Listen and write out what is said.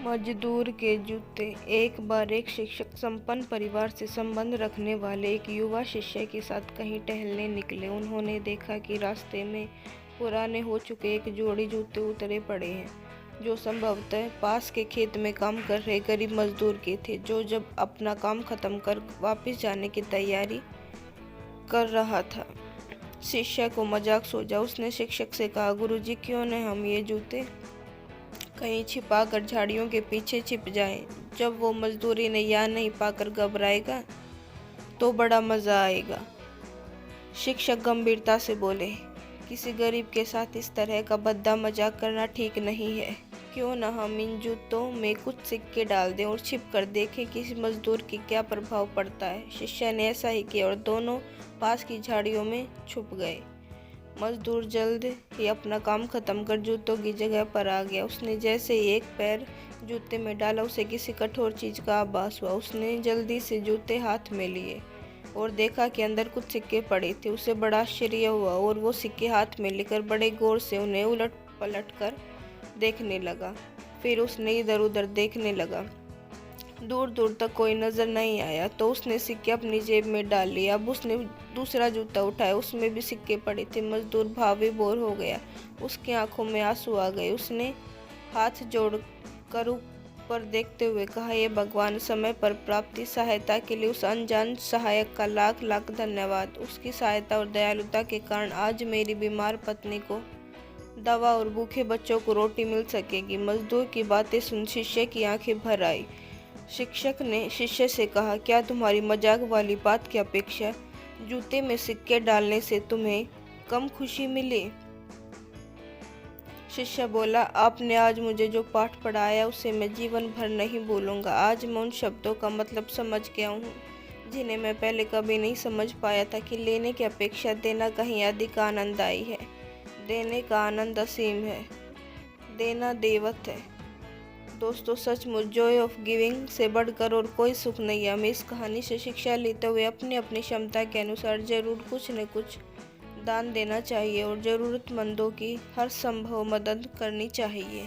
मजदूर के जूते। एक बार एक शिक्षक संपन्न परिवार से संबंध रखने वाले एक युवा शिष्य के साथ कहीं टहलने निकले। उन्होंने देखा कि रास्ते में पुराने हो चुके एक जोड़ी जूते उतरे पड़े हैं, जो संभवतः पास के खेत में काम कर रहे गरीब मजदूर के थे, जो जब अपना काम खत्म कर वापस जाने की तैयारी कर रहा था। शिष्य को मजाक सूझा। उसने शिक्षक से कहा, गुरुजी, क्यों न हम ये जूते कहीं छिपा कर झाड़ियों के पीछे छिप जाएं। जब वो मजदूरी नैया नहीं पाकर घबराएगा तो बड़ा मजा आएगा। शिक्षक गंभीरता से बोले, किसी गरीब के साथ इस तरह का भद्दा मजाक करना ठीक नहीं है। क्यों न हम इन जूतों में कुछ सिक्के डाल दें और छिप कर देखें कि इस मजदूर की क्या प्रभाव पड़ता है। शिष्य ने ऐसा ही किया और दोनों पास की झाड़ियों में छुप गए। मजदूर जल्द ही अपना काम खत्म कर जूतों की जगह पर आ गया। उसने जैसे ही एक पैर जूते में डाला, उसे किसी कठोर चीज का आभास हुआ। उसने जल्दी से जूते हाथ में लिए और देखा कि अंदर कुछ सिक्के पड़े थे। उसे बड़ा आश्चर्य हुआ और वो सिक्के हाथ में लेकर बड़े गौर से उन्हें उलट पलट कर देखने लगा। फिर उसने इधर उधर देखने लगा। दूर दूर तक कोई नजर नहीं आया तो उसने सिक्के अपनी जेब में डाल लिए। अब उसने दूसरा जूता उठाया, उसमें भी सिक्के पड़े थे। मजदूर भाव विभोर हो गया। उसकी आंखों में आंसू आ गए। उसने हाथ जोड़कर ऊपर देखते हुए कहा, हे भगवान, समय पर प्राप्ति सहायता के लिए उस अनजान सहायक का लाख लाख धन्यवाद। उसकी सहायता और दयालुता के कारण आज मेरी बीमार पत्नी को दवा और भूखे बच्चों को रोटी मिल सकेगी। मजदूर की बातें सुन शिष्य की आंखें भर आई। शिक्षक ने शिष्य से कहा, क्या तुम्हारी मजाक वाली बात की अपेक्षा जूते में सिक्के डालने से तुम्हें कम खुशी मिली? शिष्य बोला, आपने आज मुझे जो पाठ पढ़ाया उसे मैं जीवन भर नहीं भूलूंगा। आज मैं उन शब्दों का मतलब समझ गया हूँ जिन्हें मैं पहले कभी नहीं समझ पाया था, कि लेने की अपेक्षा देना कहीं अधिक आनंददायी है। देने का आनंद असीम है, देना देवत है। दोस्तों, सचमुच जॉय ऑफ गिविंग से बढ़कर और कोई सुख नहीं है। हमें इस कहानी से शिक्षा लेते हुए अपनी अपनी क्षमता के अनुसार जरूर कुछ न कुछ दान देना चाहिए और ज़रूरतमंदों की हर संभव मदद करनी चाहिए।